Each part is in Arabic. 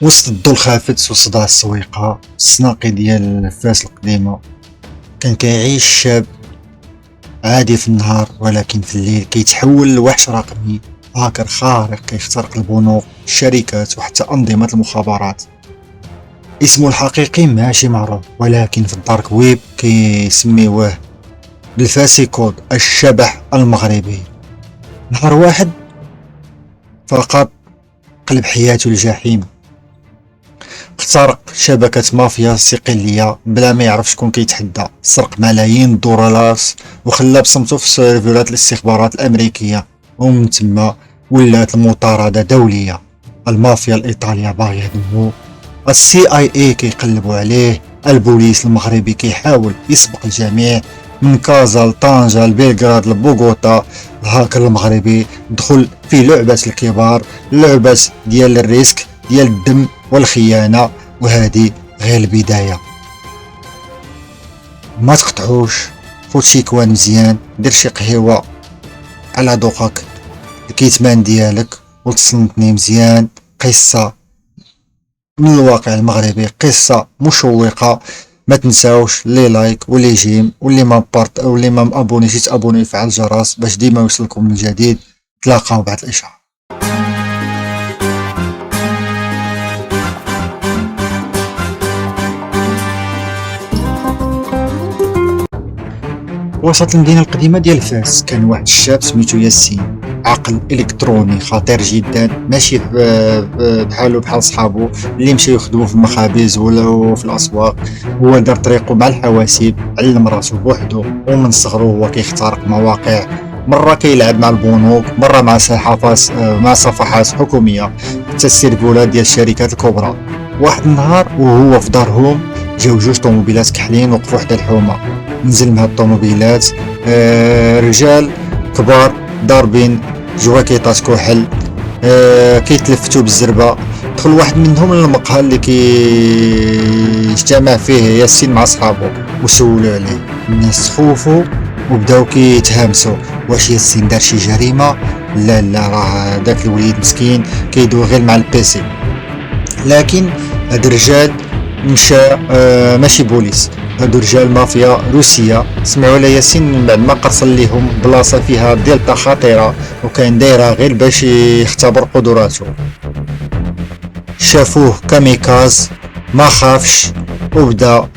وسط الضو الخافت وصداع السويقة السناقي ديال فاس القديمة، كان كيعيش شاب عادي في النهار، ولكن في الليل كيتحول لوحش رقمي، هاكر خارق كيخترق البنوك، الشركات وحتى أنظمة المخابرات. اسمه الحقيقي ماشي معروف، ولكن في الدارك ويب كيسميوه بالفاسيكود الشبح المغربي. نهار واحد فقط قلب حياته الجحيم، اخترق شبكة مافيا صقلية بلا ما يعرف شكون كيتحدى، سرق ملايين الدولارات وخلى بصمته في سيرفرات الاستخبارات الأمريكية، ومن تما ولات المطاردة دولية. المافيا الإيطالية باغية دمو، CIA كيقلبوا عليه، البوليس المغربي كيحاول يسبق الجميع، من كازا لطنجة لبلغراد لبوغوطا. الهاكر المغربي دخل في لعبة الكبار، لعبة ديال الريسك ديال الدم والخيانة، وهذه غير البداية. ما تقطعوش، خذ شي كوان مزيان، دير شي قهيوة على ذوقك، الكيتمان ديالك، وتصنتني مزيان. قصة من الواقع المغربي، قصة مشوقة. ما تنساوش لي لايك ولي جيم، واللي ما بارت او اللي ما مابونيش يتابوني ويفعل الجرس باش ديما يوصلكم من الجديد. تلاقاو بعد الاشعار. وسط المدينة القديمة ديال فاس كان واحد الشاب سميتو ياسين، عقل الكتروني خطير جدا، ماشي بحالو بحال صحابو اللي مشاو يخدموا في المخابز ولا في الاسواق. هو دار طريقه مع الحواسيب، علم راسو بوحدو، ومن صغرو هو كيخترق مواقع، مرة كيلعب مع البنوك، مرة مع صفحات حكومية، حتى السيرفولات ديال الشركات الكبرى. واحد النهار وهو في دارهم جاو جوج طوموبيلات كحلين وقفوا حدا الحومة. نزل من هاد الطوموبيلات رجال كبار ضاربين جواكيطات كحل، كيتلفتوا بالزربه. دخل واحد منهم للمقهى اللي كيجتمع فيه ياسين مع صحابه، وسولوا عليه. الناس خوفوا وبداو كيتهامسوا، واش ياسين دار شي جريمه؟ لا لا، راه داك الوليد مسكين كيدوي غير مع البيسي. لكن هاد الرجال مشى ماشي بوليس، هادو رجال مافيا روسية. سمعوا على ياسين من بعد ما قرصن ليهم بلاصة فيها دلتا خطيرة، وكان دايرها غير باش يختبر قدراته. شافوه كاميكاز، ما خافش، وبداو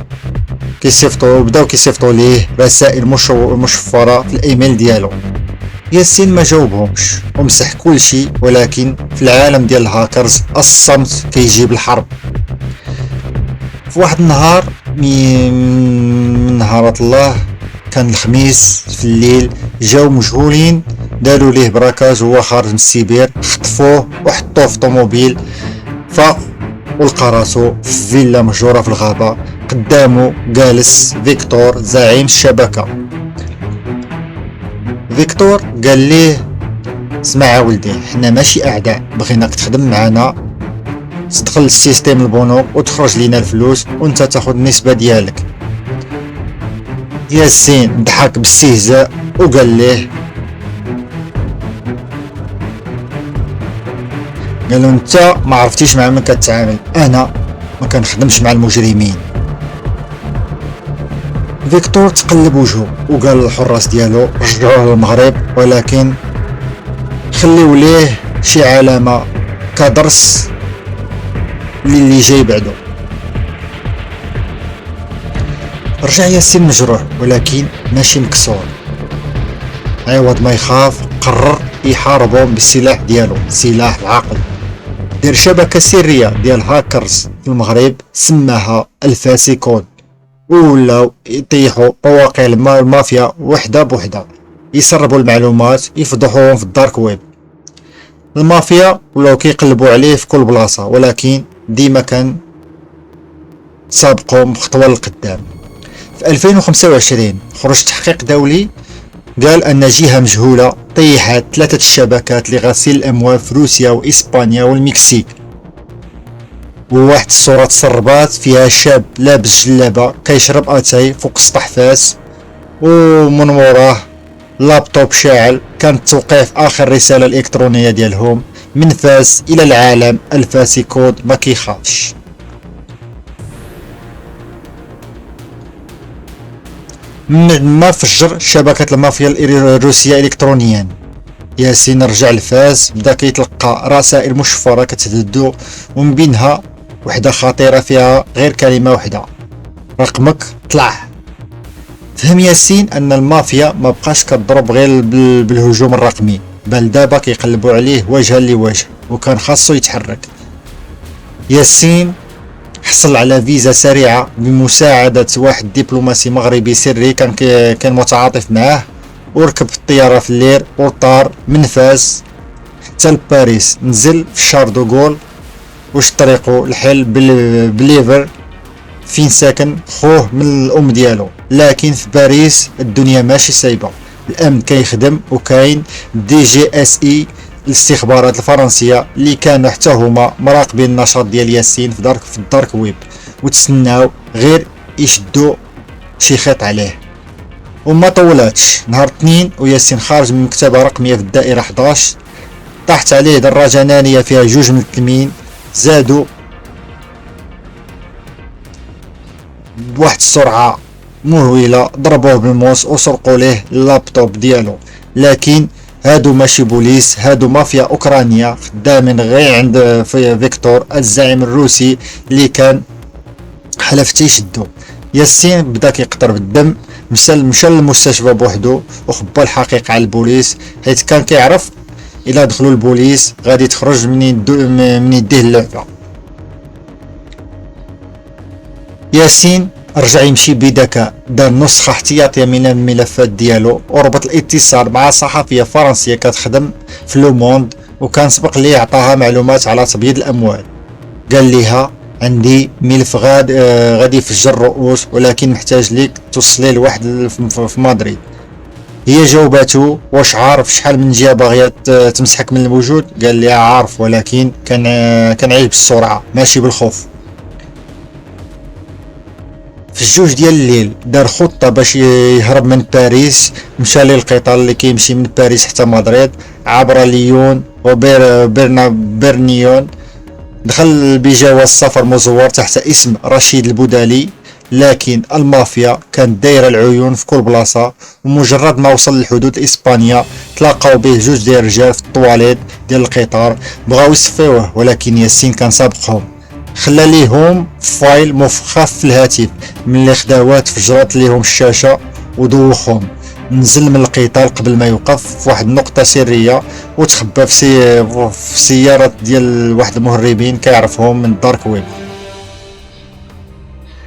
كيصيفطوا ليه رسائل مشفرة في الايميل ديالو. ياسين ما جاوبهمش ومسح كل شيء، ولكن في العالم ديال الهاكرز الصمت كيجيب الحرب. في واحد النهار من نهارات الله، كان الخميس في الليل، جاو مجهولين داروا ليه براكاج وهو خارج من السيبير، خطفوه وحطوه في طوموبيل، فاق ولقى راسو في فيلا مهجورة في الغابة. قدامه جالس فيكتور زعيم الشبكة. فيكتور قال ليه: اسمع ولدي، حنا ماشي اعداء، بغيناك تخدم معنا، تدخل السيستم البنوك وتخرج لينا الفلوس وانت تاخذ النسبة ديالك. ياسين ضحك باستهزاء وقال ليه، قالوا انت ما عرفتيش مع من كتعامل، انا ما كنخدمش مع المجرمين. فيكتور تقلب وجهه وقال للحراس ديالو رجعوه للمغرب، ولكن خليو ليه شي علامة كدرس اللي جاي بعده. رجع ياسين مجروح ولكن ماشي مكسور، عوض ما يخاف قرر يحاربهم بالسلاح ديالو، سلاح العقل. دير شبكة سرية ديال هاكرز في المغرب سماها الفاسيكود، ولاو يطيحوا مواقع المافيا وحده بوحده، يسربوا المعلومات، يفضحوهم في الدارك ويب. المافيا ولاو كيقلبوا عليه في كل بلاصة، ولكن ديما كان سابقهم خطوة للقدام. في 2025 خرج تحقيق دولي قال أن جهة مجهولة طيحت 3 الشبكات لغسيل الأموال في روسيا وإسبانيا والمكسيك. وواحد الصورة تسربات فيها شاب لابس جلابة كيشرب اتاي فوق سطح فاس، ومن وراه لابتوب شاعل كان التوقيع في آخر رسالة الإلكترونية ديالهم: من فاس الى العالم الفاسي كود ما كيخافش. من ما فجر شبكة المافيا الروسية الكترونيا، ياسين رجع لفاس، بدا كيتلقى رسائل مشفرة كتهددو، ومن بينها وحدة خطيرة فيها غير كلمة وحدة: رقمك طلع. فهم ياسين ان المافيا ما بقاش كتضرب غير بالهجوم الرقمي، بل دابا كيقلبوا عليه وجها لوجه، وكان خاصو يتحرك. ياسين حصل على فيزا سريعة بمساعدة واحد دبلوماسي مغربي سري كان متعاطف معاه، وركب الطيارة في الليل وطار من فاس حتى لباريس. نزل في شار دوغول وش طريقو الحل بليفر فين ساكن خوه من الام ديالو. لكن في باريس الدنيا ماشي سايبه، الامن كيخدم، وكاين دي جي اس اي الاستخبارات الفرنسيه اللي كانوا حتى هما مراقبين النشاط ديال ياسين في الدارك ويب، وتسناو غير يشدو شي خيط عليه. وما طولاتش نهار اثنين وياسين خارج من مكتبه رقميه في الدائره 11، طاحت عليه دراجه ناريه فيها جوج من التلمين، زادوا بواحد السرعه مهوله، ضربوه بالموس وسرقوا ليه اللابتوب ديالو. لكن هادو ماشي بوليس، هادو مافيا اوكرانيا خدامين غير عند فيكتور الزعيم الروسي اللي كان حلف تيشدو. ياسين بدا كيقطر بالدم، مشى للمستشفى بوحدو وخبى الحقيقه على البوليس، حيت كان كيعرف الا دخلوا البوليس غادي تخرج من يديه اللعبه. ياسين رجع يمشي بذكاء، دار نسخه احتياطيه من الملفات ديالو، وربط الاتصال مع صحفيه فرنسيه كتخدم في لو موند، وكان سبق ليه عطاها معلومات على تبييض الاموال. قال ليها عندي ملف غادي يفجر الرؤوس، ولكن محتاج ليك توصلي لواحد في مدريد. هي جاوباتو واش عارف شحال من جهه باغيه تمسحك من الوجود؟ قال ليها عارف، ولكن كان عايش بالسرعه ماشي بالخوف. في الجوج ديال الليل دار خطه باش يهرب من باريس، مشى للقطار اللي كيمشي من باريس حتى مدريد عبر ليون وبرنيون. دخل بجواز سفر مزور تحت اسم رشيد البودالي، لكن المافيا كانت دايره العيون في كل بلاصه، ومجرد ما وصل لحدود اسبانيا تلاقاو به جوج ديال الرجال في الطواليت ديال القطار، بغاو يصفيوه، ولكن ياسين كان سابقهم، خلى ليهم فايل مفخف في الهاتف. ملي خداوات فجرت ليهم الشاشه ودوخهم. نزل من القطار قبل ما يوقف في واحد النقطه سريه، وتخبى في سياره ديال واحد المهربين كيعرفهم من الدارك ويب.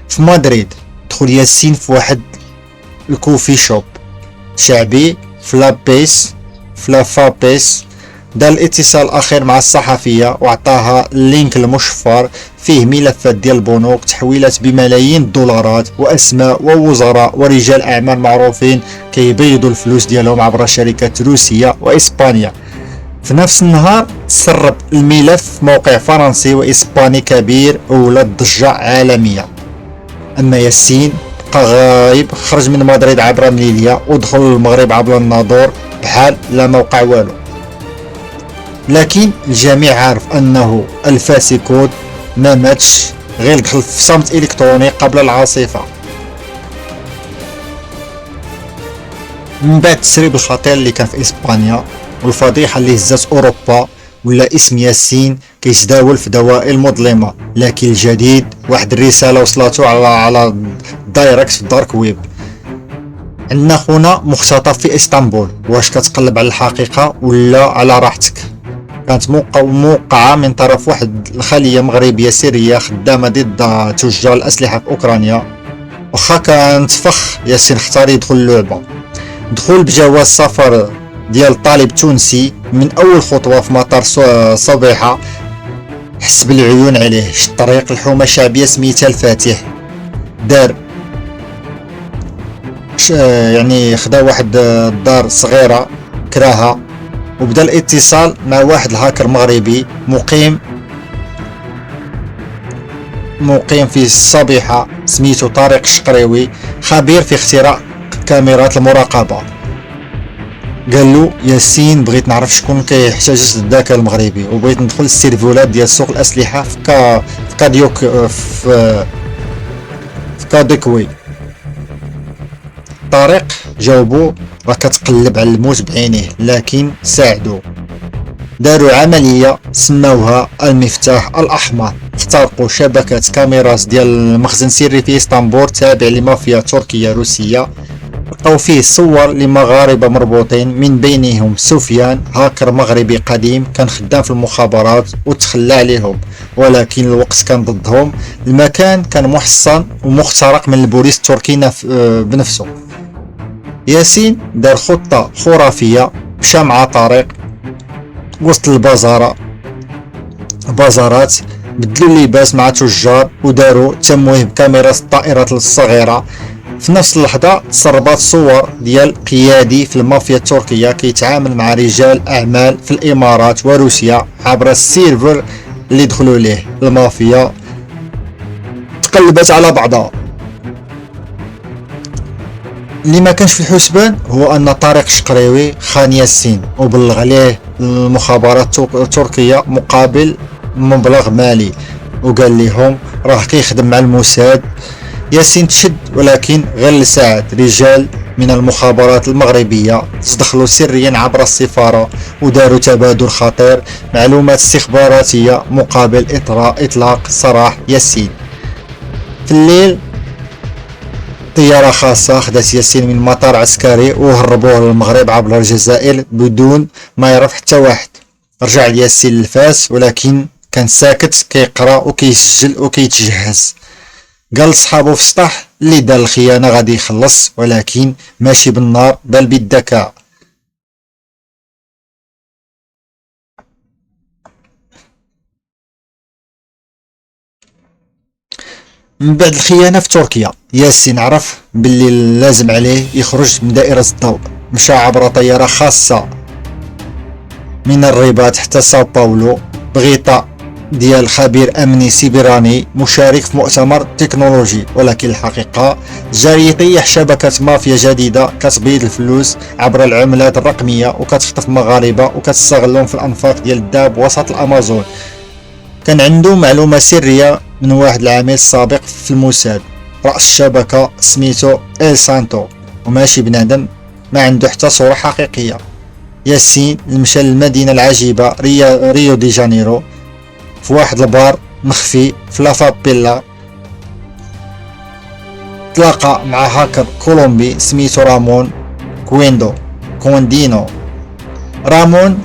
في مدريد دخل ياسين في واحد الكوفي شوب شعبي في لافابيس، دار الاتصال الاخير مع الصحفيه وعطاها اللينك المشفر فيه ملفات ديال البنوك، تحويلات بملايين الدولارات، واسماء ووزراء ورجال اعمال معروفين كيبيضوا الفلوس ديالهم عبر شركات روسيه واسبانيا. في نفس النهار تسرب الملف في موقع فرنسي واسباني كبير وولات ضجه عالميه. اما ياسين بقى غايب، خرج من مدريد عبر مليليا ودخل للمغرب عبر الناظور بحال لا موقع والو. لكن الجميع عارف انه الفاسي كود ما ماتش، غير دخل في صمت الكتروني قبل العاصفه. من بعد التسريب الخطير اللي كان في اسبانيا والفضيحه اللي هزت اوروبا، ولا اسم ياسين كيتداول في دوائر مظلمه. لكن الجديد واحد الرساله وصلته على دايركت في الدارك ويب: عندنا خونا مختطف في اسطنبول، واش كتقلب على الحقيقه ولا على راحتك؟ كانت موقعه من طرف واحد الخليه مغربيه سريه خدامه ضد تجار الاسلحه في اوكرانيا. واخا كانت فخ، ياسين اختار يدخل اللعبه. دخول بجواز سفر ديال طالب تونسي، من اول خطوه في مطار صبيحه حس بالعيون عليه. شد طريق الحومه شعبيه سميتها الفاتح، دار يعني خدا واحد الدار صغيره كراها، وبدا الاتصال مع واحد الهاكر مغربي مقيم في الصبيحه سميتو طارق الشقريوي، خبير في اختراق كاميرات المراقبه. قال له ياسين بغيت نعرف شكون كيحتاج الذكاء المغربي، وبغيت ندخل للسيرفولات ديال سوق الاسلحه في كاديوك في كاديكوي. طارق جاوبو راه كتقلب على الموت بعينيه، لكن ساعدوه. داروا عملية سماوها المفتاح الأحمر. اخترقوا شبكة كاميرات ديال المخزن سري في اسطنبول تابع لمافيا تركية روسية. لقاو فيه صور لمغاربة مربوطين، من بينهم سفيان، هاكر مغربي قديم كان خدام في المخابرات وتخلى عليهم، ولكن الوقت كان ضدهم. المكان كان محصن ومخترق من البوليس التركي بنفسه. ياسين دار خطة خرافية، مشى مع طارق وسط بازارات، بدلوا اللباس مع تجار وداروا تمويه بكاميرات الطائرات الصغيرة. في نفس اللحظة تسربات صور ديال قيادي في المافيا التركية كيتعامل مع رجال أعمال في الإمارات وروسيا عبر السيرفر اللي دخلوا ليه. المافيا تقلبت على بعضها. اللي ما كانش في الحسبان هو ان طارق شقريوي خان ياسين وبلغ عليه المخابرات التركية مقابل مبلغ مالي، وقال لهم راه كيخدم مع الموساد. ياسين تشد، ولكن غير لساعد رجال من المخابرات المغربية تدخلوا سريا عبر السفارة وداروا تبادل خطير معلومات استخباراتية مقابل إطلاق سراح ياسين. في الليل طيارة خاصة خدت ياسين من مطار عسكري وهربوه للمغرب عبر الجزائر بدون ما يعرف حتى واحد. رجع لياسين للفاس، ولكن كان ساكت كيقرا وكيسجل وكيتجهز. قال لصحابو في السطح اللي دار الخيانة غادي يخلص، ولكن ماشي بالنار بل بالذكاء. من بعد الخيانة في تركيا، ياسين عرف باللي لازم عليه يخرج من دائرة الضوء. مشى عبر طيارة خاصة من الرباط حتى ساو باولو بغطاء ديال خبير أمني سيبراني مشارك في مؤتمر تكنولوجي، ولكن الحقيقة جاي يطيح شبكة مافيا جديدة كتبيض الفلوس عبر العملات الرقمية وكتخطف مغاربة وكتستغلهم في الأنفاق ديال الداب وسط الأمازون. كان عنده معلومة سرية من واحد العميل سابق في الموساد. رأس الشبكة سميتو إل سانتو، وماشي بنادم، ما عنده حتى صورة حقيقية. ياسين مشى للمدينة العجيبة ريو دي جانيرو، في واحد البار مخفي في لافابيلا تلاقى مع هاكر كولومبي سميتو رامون كويندينو. رامون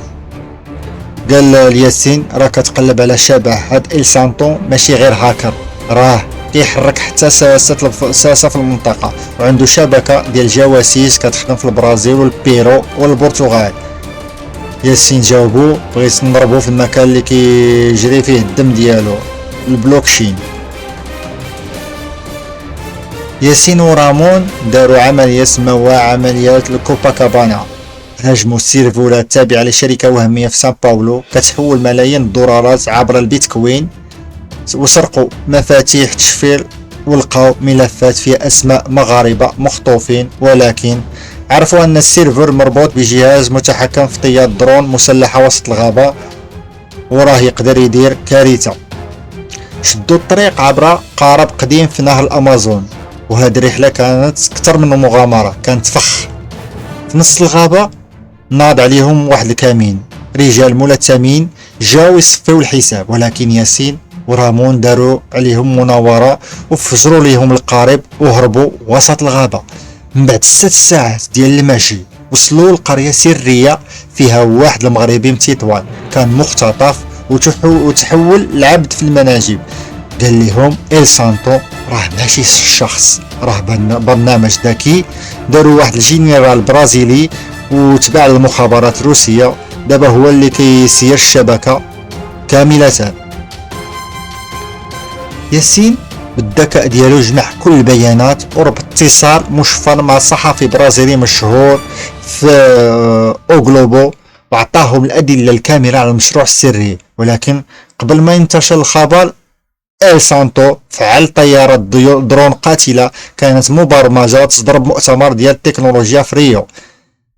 قال لياسين راه كتقلب على شبح هاد إل سانتو، ماشي غير هاكر، راه كيحرك حتى ساسة في المنطقة، وعنده شبكة ديال جواسيس كتخدم في البرازيل والبيرو والبرتغال. ياسين جاوبو بغيت نضربو في المكان اللي كيجري فيه الدم ديالو، البلوكشين. ياسين ورامون داروا عملية سموها عملية الكوباكابانا. هاجموا السيرفولات التابعة لشركة وهمية في سان باولو كتحول ملايين الدولارات عبر البيتكوين، وسرقوا مفاتيح تشفير ولقاو ملفات فيها اسماء مغاربة مخطوفين، ولكن عرفوا ان السيرفر مربوط بجهاز متحكم في طياد درون مسلحة وسط الغابة وراه يقدر يدير كارثة. شدوا الطريق عبر قارب قديم في نهر الامازون، وهذه الرحلة كانت اكثر من مغامرة، كانت فخ. في نص الغابة ناض عليهم واحد الكمين، رجال ملثمين جاو يصفيو الحساب، ولكن ياسين ورامون داروا عليهم مناورة وفجروا ليهم القارب وهربوا وسط الغابة. من بعد 6 ساعات ديال المشي وصلوا لقرية سرية فيها واحد المغربي متيطوال كان مختطف وتحول لعبد في المناجم. قال لهم إل سانتو راه ماشي شخص، راه برنامج ذكي داروا واحد الجنرال برازيلي وتبع المخابرات الروسية، دابا هو اللي كيسير الشبكة كاملة. ياسين بالذكاء ديالو جمع كل البيانات وربط اتصال مشفر مع صحفي برازيلي مشهور في اوغلوبو وعطاهم الأدلة الكاملة على المشروع السري. ولكن قبل ما ينتشر الخبر، إل سانتو فعل طيارة درون قاتلة كانت مبرمجة تضرب مؤتمر ديال التكنولوجيا في ريو.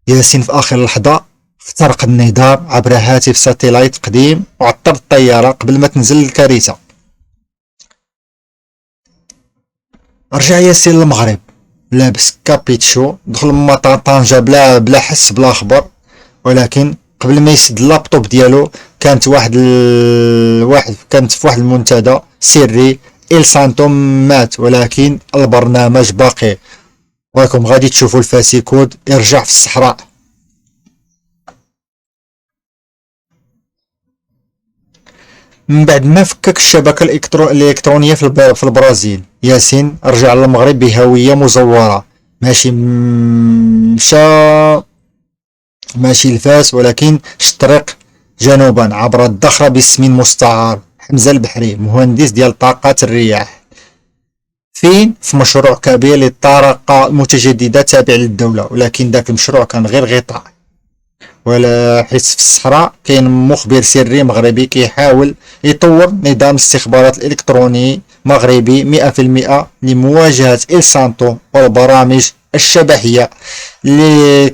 ياسين في آخر لحظة اخترق النظام عبر هاتف ساتلايت قديم وعطل الطيارة قبل ما تنزل الكارثة. رجع ياسين للمغرب لابس كابيتشو، دخل مطار طنجة بلا حس بلا خبر، ولكن قبل ما يسد اللابتوب ديالو كانت في واحد المنتدى سري إل سانتو مات، ولكن البرنامج باقي. راكم غادي تشوفوا الفاسيكود يرجع في الصحراء. من بعد ما فكك الشبكة الإلكترونية في البرازيل، ياسين رجع للمغرب بهوية مزورة. ماشي لفاس، ولكن الطريق جنوبا عبر الضخرة باسم مستعار، حمزة البحري، مهندس ديال طاقات الرياح. فين؟ في مشروع كبير للطاقة المتجددة تابع للدولة، ولكن ذاك المشروع كان غير غطاء. ولا حيت في الصحراء كاين مخبر سري مغربي كيحاول يطور نظام الاستخبارات الإلكتروني مغربي 100% لمواجهة إل سانتو والبرامج الشبحية اللي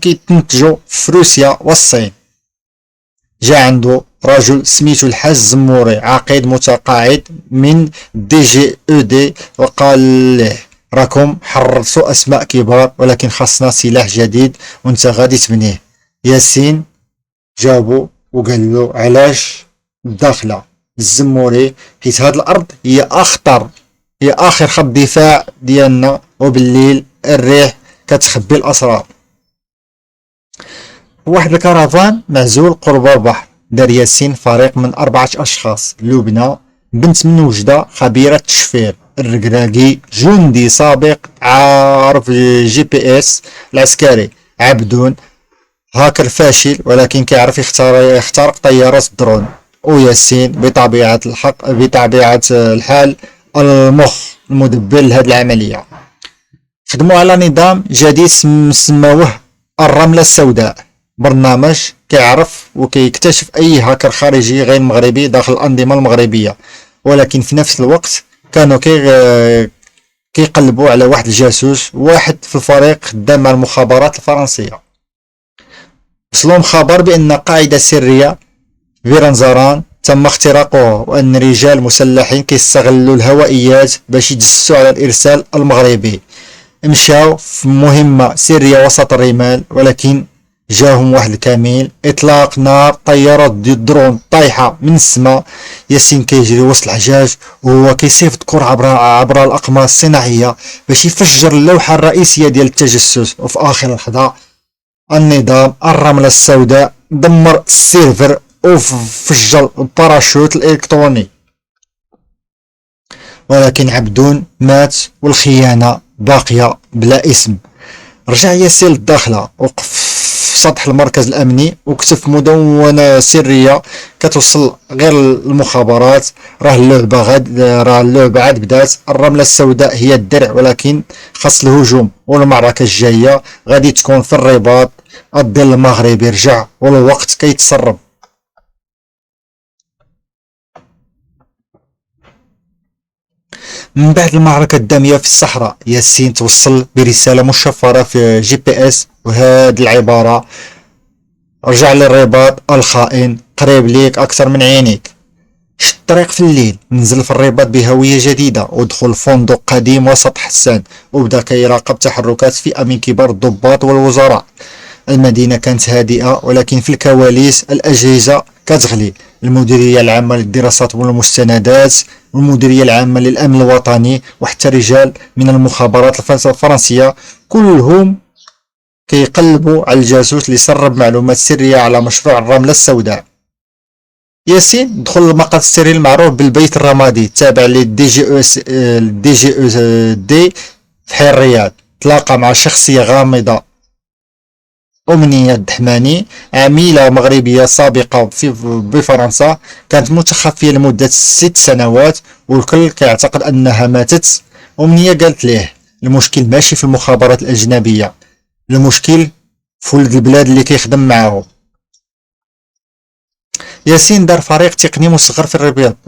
كيتنتجوا في روسيا والصين. جا عنده رجل سميتو الحاج زموري، عقيد متقاعد من DGED، وقال له راكم حررتوا اسماء كبار، ولكن خاصنا سلاح جديد وانت غادي تبنيه. ياسين جابو وقال له علاش الداخله الزموري؟ حيت هاد الارض هي اخر خط دفاع ديالنا، وبالليل الريح كتخبي الاسرار. واحد الكرفان معزول قرب البحر دار ياسين فريق من 4 أشخاص: لبنى بنت من وجدة، خبيرة تشفير، الركراكي جندي سابق عارف GPS العسكري، عبدون هاكر فاشل ولكن كيعرف يخترق طيارات الدرون، وياسين بطبيعة الحال المخ المدبر لهذه العملية. خدموا على نظام جديد سموه الرملة السوداء، برنامج كيعرف وكيكتشف اي هاكر خارجي غير مغربي داخل الانظمه المغربيه، ولكن في نفس الوقت كانوا كيقلبوا على واحد الجاسوس واحد في الفريق خدام مع المخابرات الفرنسيه. وصلهم خبر بان قاعده سريه فيرنزاران تم اختراقها، وان رجال مسلحين كيستغلوا الهوائيات باش يتجسسوا على الارسال المغربي. مشاو في مهمه سريه وسط الرمال، ولكن جاهم واحد الكمين، اطلاق نار، طيارات ديال الدرون طايحه من السماء. ياسين كيجري وسط الحجاج وهو كيصيفط كور عبر الاقمار الصناعيه باش يفجر اللوحه الرئيسيه ديال التجسس. وفي اخر لحظه النظام الرمله السوداء دمر السيرفر وفجر الباراشوت الالكتروني، ولكن عبدون مات والخيانه باقيه بلا اسم. رجع ياسين للداخله، وقف في سطح المركز الامني وكتب في مدونه سريه كتوصل غير المخابرات: راه اللعبه عاد بدات، الرمله السوداء هي الدرع، ولكن خاص الهجوم، والمعركه الجايه غادي تكون في الرباط. الظل المغربي رجع والوقت كيتسرب. من بعد المعركة الدامية في الصحراء، ياسين توصل برسالة مشفرة في GPS، وهذه العبارة: رجع للرباط الخائن قريب ليك أكثر من عينيك. شد الطريق في الليل، نزل في الرباط بهوية جديدة، ودخل فندق قديم وسط حسان، وبدا كيراقب تحركات فئة من كبار الضباط والوزراء. المدينة كانت هادئة، ولكن في الكواليس الأجهزة كتغلي. المديرية العامة للدراسات والمستندات، والمديرية العامة للأمن الوطني، وحتى رجال من المخابرات الفرنسية، كلهم كيقلبوا على الجاسوس اللي سرب معلومات سرية على مشروع الرملة السوداء. ياسين دخل المقر السري المعروف بالبيت الرمادي التابع للدي جي دي في حي الرياض. تلاقى مع شخصية غامضة، أمنية الدحماني، عميلة مغربية سابقة بفرنسا، كانت متخفية لمدة 6 سنوات والكل كيعتقد أنها ماتت. أمنية قالت ليه المشكل ماشي في المخابرات الأجنبية، المشكل في ولد البلاد اللي كيخدم معاهم. ياسين دار فريق تقني مصغر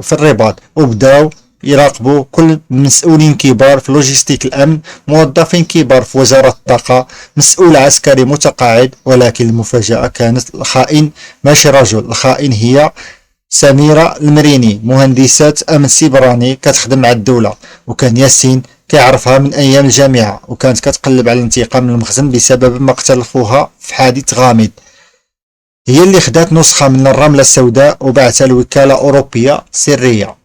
في الرباط، وبداو يراقبوا كل مسؤولين كبار في لوجيستيك الأمن، موظفين كبار في وزارة الطاقة، مسؤول عسكري متقاعد. ولكن المفاجأة كانت الخائن ماشي رجل، الخائن هي سميرة المريني، مهندسة أمن سيبراني كتخدم مع الدولة، وكان ياسين كيعرفها من أيام الجامعة، وكانت كتقلب على الانتقام من المخزن بسبب مقتل خوها في حادث غامض. هي اللي خدات نسخة من الرملة السوداء وبعثها لوكالة أوروبية سرية.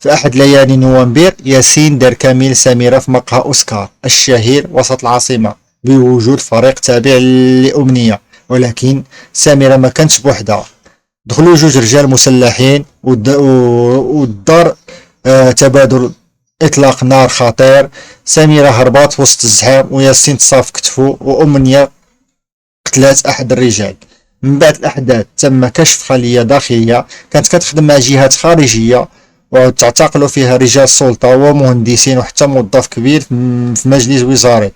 في أحد ليالي نوفمبر ياسين دار كمين سميرة في مقهى أوسكار الشهير وسط العاصمة بوجود فريق تابع لأمنية، ولكن سميرة ما كانتش بوحدها. دخلوا جوج رجال مسلحين ودار تبادل إطلاق نار خطير. سميرة هربات وسط الزحام وياسين تصاف كتفو، وأمنية قتلات أحد الرجال. من بعد الأحداث تم كشف خلية داخلية كانت كتخدم مع جهات خارجية، وتعتقلوا فيها رجال سلطة ومهندسين وحتى موظف كبير في مجلس وزاري.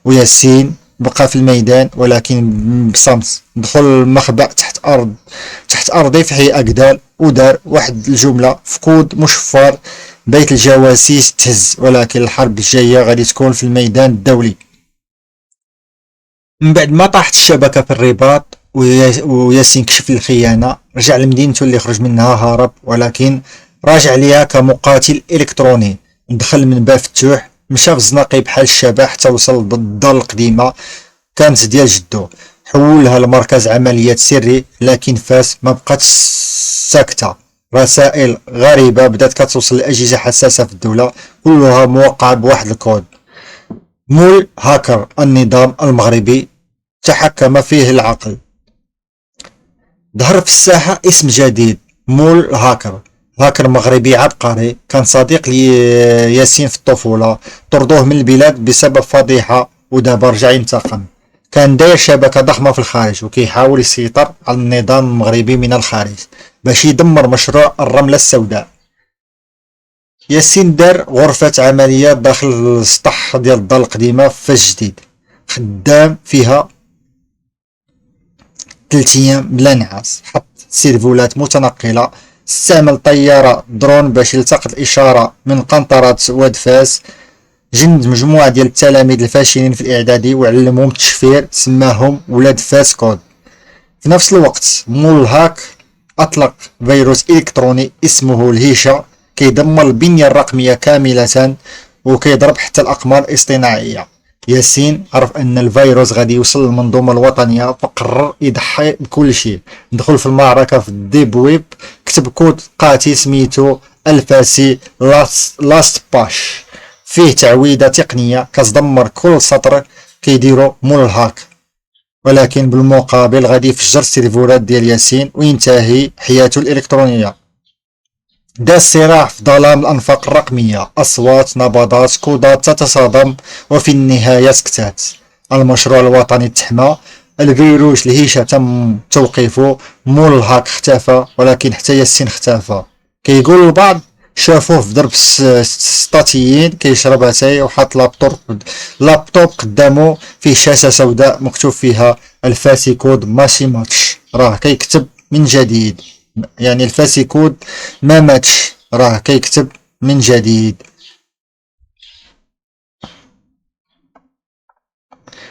وياسين بقى في الميدان ولكن بصمت. دخل المخبأ تحت أرضي في حي أقدال ودار واحد الجملة في كود مشفر: بيت الجواسيس تهز، ولكن الحرب الجاية غادي تكون في الميدان الدولي. من بعد ما طاحت الشبكة في الرباط وياسين كشف الخيانة، رجع لمدينته اللي خرج منها هارب، ولكن راجع ليها كمقاتل إلكتروني. دخل من باب فتوح، مشى في الزناقي بحال الشبح حتى وصل للدار القديمة كانت ديال جدو، حولها لمركز عمليات سري. لكن فاس ما بقاتش ساكتة، رسائل غريبة بدات كتوصل لأجهزة حساسة في الدولة، كلها موقعة بواحد الكود. مول هاكر النظام المغربي تحكم فيه العقل. ظهر في الساحة اسم جديد: مول هاكر. هاكر مغربي عبقري كان صديق لياسين في الطفولة، طردوه من البلاد بسبب فضيحة ودابا رجع ينتقم. كان داير شبكة ضخمة في الخارج وكيحاول يسيطر على النظام المغربي من الخارج باش يدمر مشروع الرملة السوداء. ياسين دار غرفة عمليات داخل السطح ديال الدار القديمة في فاس جديد، خدام فيها 3 أيام بلا نعاس. حط سيرفولات متنقلة، استعمل طيارة درون باش يلتقط الإشارة من قنطرة واد فاس. جند مجموعة ديال التلاميذ الفاشلين في الإعدادي وعلمهم التشفير، سماهم ولاد فاس كود. في نفس الوقت مول هاك أطلق فيروس إلكتروني اسمه الهيشة، كيدمر البنية الرقمية كاملة وكيضرب حتى الأقمار الاصطناعية. ياسين عرف أن الفيروس غادي يوصل للمنظومة الوطنية فقرر يضحي بكل شيء. دخل في المعركة في الديب ويب، كتب كود قاتل سميتو الفاسي لاست باش، فيه تعويضة تقنية كتدمر كل سطر كيديرو مول الهاك، ولكن بالمقابل غادي يفجر السيرفرات ديال ياسين وينتهي حياته الإلكترونية. دا الصراع في ظلام الأنفاق الرقمية، أصوات نبضات كودات تتصادم وفي النهاية سكتات. المشروع الوطني تحمى، الفيروس الهيشة تم توقيفه، مول الهاك اختفى، ولكن حتى ياسين اختفى. كيقول البعض شافوه في درب ستاتيين كيشرب اتاي وحط لابتوب قدامه فيه شاشة سوداء مكتوب فيها الفاسي كود ماشي ماتش، راه كيكتب من جديد. يعني الفاسي كود ما ماتش، راه كيكتب من جديد.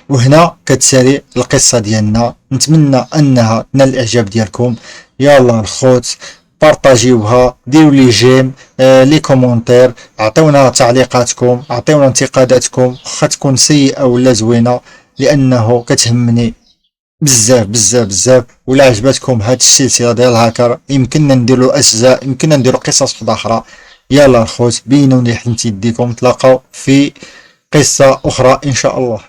وهنا كتسالي القصة ديالنا، نتمنى انها تنال الاعجاب ديالكم. يلا الخوت بارطاجيوها، ديروا لي جيم، لي كومونتير، عطيونا تعليقاتكم، عطيونا انتقاداتكم، واخا تكون سيئة ولا زوينة، لانه كتهمني بزاف بزاف بزاف. ولا عجبتكم هاد السلسلة ديال الهاكر يمكننا نديرو اجزاء، يمكننا نديرو قصص اخرى. يلا الخوت بينوني حنت يديكم، تلاقاو في قصة اخرى ان شاء الله.